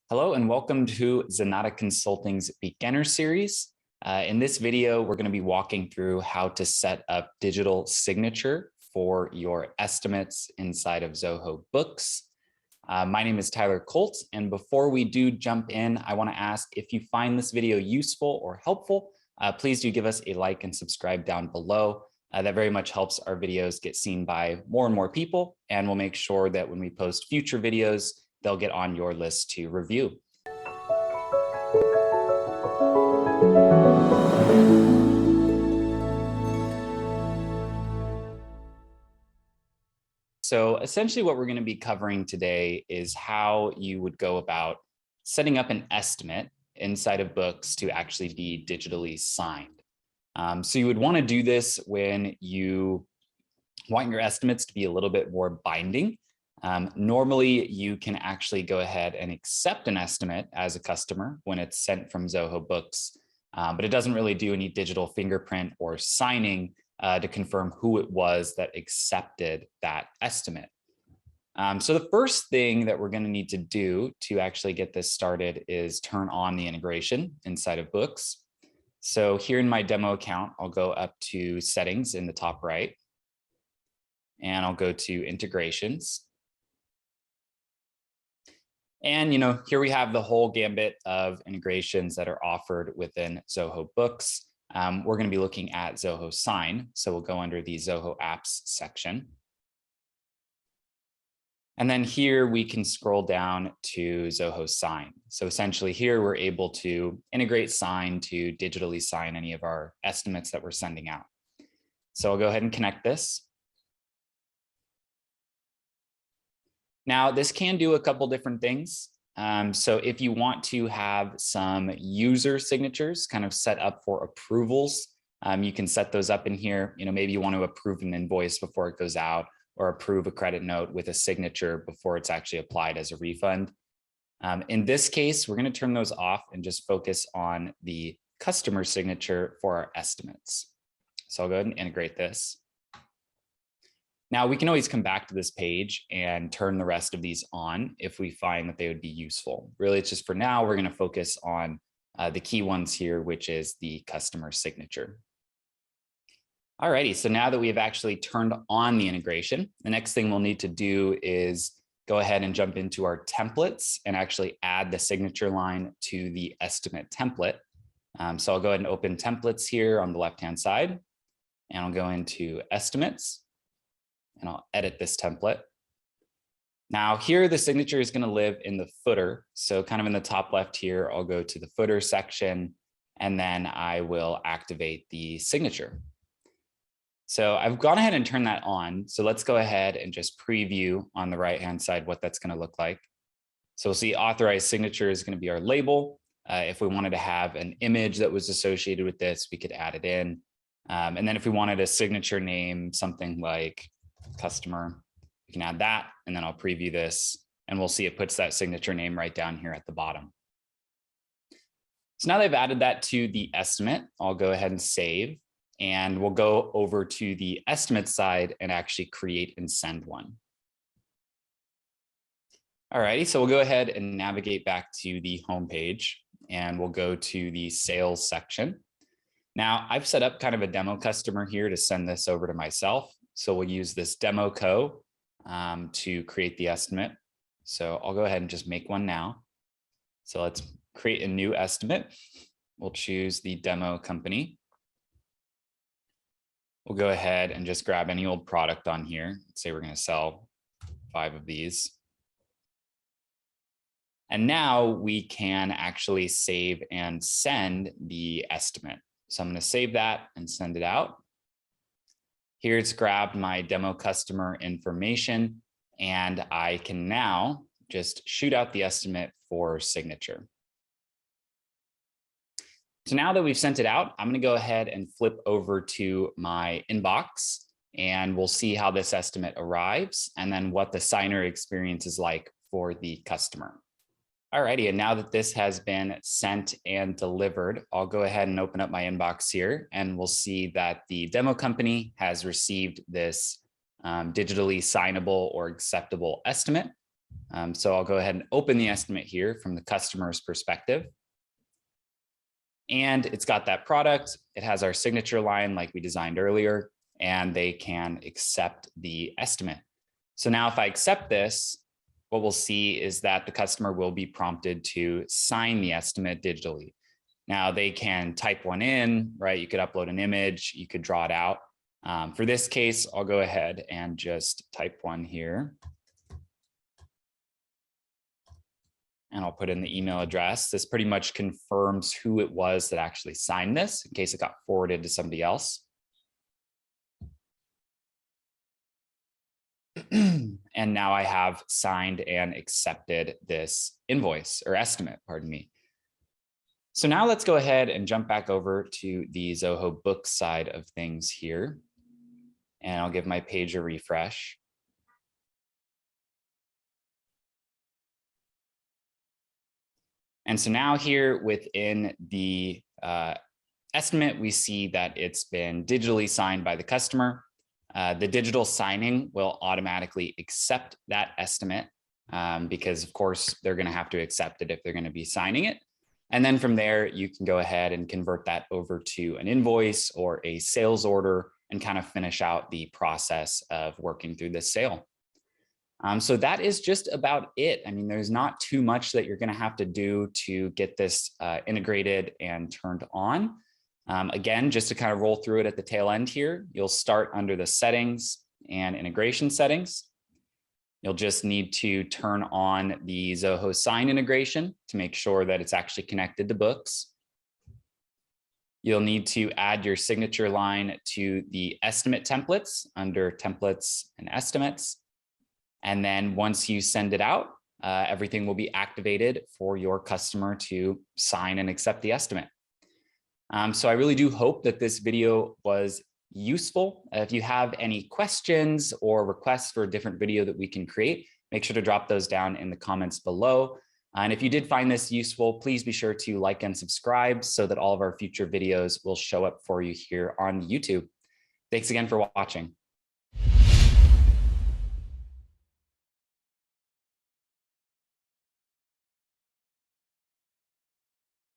Hello and welcome to Zenatta Consulting's Beginner Series. In this video, we're going to be walking through how to set up digital signature for your estimates inside of Zoho Books. My name is Tyler Colt, and before we do jump in, I want to ask if you find this video useful or helpful, please do give us a like and subscribe down below. That very much helps our videos get seen by more and more people, and we'll make sure that when we post future videos, they'll get on your list to review. So essentially what we're going to be covering today is how you would go about setting up an estimate inside of Books to actually be digitally signed. So you would want to do this when you want your estimates to be a little bit more binding. Normally, you can actually go ahead and accept an estimate as a customer when it's sent from Zoho Books, but it doesn't really do any digital fingerprint or signing to confirm who it was that accepted that estimate. So the first thing that we're going to need to do to actually get this started is turn on the integration inside of Books. So here in my demo account, I'll go up to Settings in the top right, and I'll go to Integrations. And here we have the whole gambit of integrations that are offered within Zoho Books. We're going to be looking at Zoho Sign. So we'll go under the Zoho Apps section. And then here we can scroll down to Zoho Sign. So essentially here we're able to integrate Sign to digitally sign any of our estimates that we're sending out. So I'll go ahead and connect this. Now, this can do a couple different things. So if you want to have some user signatures kind of set up for approvals, you can set those up in here. Maybe you want to approve an invoice before it goes out, or approve a credit note with a signature before it's actually applied as a refund. In this case, we're going to turn those off and just focus on the customer signature for our estimates. So I'll go ahead and integrate this. Now we can always come back to this page and turn the rest of these on if we find that they would be useful. Really, it's just for now, we're going to focus on the key ones here, which is the customer signature. Alrighty, so now that we have actually turned on the integration, the next thing we'll need to do is go ahead and jump into our templates and actually add the signature line to the estimate template. So I'll go ahead and open templates here on the left-hand side, and I'll go into estimates. And I'll edit this template. Now here, the signature is going to live in the footer. So kind of in the top left here, I'll go to the footer section, and then I will activate the signature. So I've gone ahead and turned that on. So let's go ahead and just preview on the right-hand side what that's going to look like. So we'll see authorized signature is going to be our label. If we wanted to have an image that was associated with this, we could add it in. And then if we wanted a signature name, something like customer, we can add that, and then I'll preview this, and we'll see it puts that signature name right down here at the bottom. So now they've added that to the estimate, I'll go ahead and save, and we'll go over to the estimate side and actually create and send one. Alrighty, so we'll go ahead and navigate back to the home page, and we'll go to the sales section. Now I've set up kind of a demo customer here to send this over to myself. So we'll use this demo co to create the estimate. So I'll go ahead and just make one now. So let's create a new estimate. We'll choose the demo company. We'll go ahead and just grab any old product on here. Let's say we're going to sell 5 of these. And now we can actually save and send the estimate. So I'm going to save that and send it out. Here it's grabbed my demo customer information, and I can now just shoot out the estimate for signature. So now that we've sent it out, I'm going to go ahead and flip over to my inbox, and we'll see how this estimate arrives and then what the signer experience is like for the customer. Alrighty, and now that this has been sent and delivered, I'll go ahead and open up my inbox here, and we'll see that the demo company has received this digitally signable or acceptable estimate. So I'll go ahead and open the estimate here from the customer's perspective. And it's got that product. It has our signature line like we designed earlier, and they can accept the estimate. So now if I accept this, what we'll see is that the customer will be prompted to sign the estimate digitally. Now they can type one in, right? You could upload an image, you could draw it out. For this case, I'll go ahead and just type one here. And I'll put in the email address. This pretty much confirms who it was that actually signed this in case it got forwarded to somebody else. And now I have signed and accepted this invoice or estimate, pardon me. So now let's go ahead and jump back over to the Zoho Books side of things here. And I'll give my page a refresh. And so now here within the estimate, we see that it's been digitally signed by the customer. The digital signing will automatically accept that estimate because of course they're going to have to accept it if they're going to be signing it. And then from there, you can go ahead and convert that over to an invoice or a sales order and kind of finish out the process of working through this sale. So that is just about it. I mean, there's not too much that you're going to have to do to get this integrated and turned on. Again, just to kind of roll through it at the tail end here, you'll start under the settings and integration settings. You'll just need to turn on the Zoho Sign integration to make sure that it's actually connected to Books. You'll need to add your signature line to the estimate templates under templates and estimates. And then once you send it out, everything will be activated for your customer to sign and accept the estimate. So I really do hope that this video was useful. If you have any questions or requests for a different video that we can create, make sure to drop those down in the comments below. And if you did find this useful, please be sure to like and subscribe so that all of our future videos will show up for you here on YouTube. Thanks again for watching.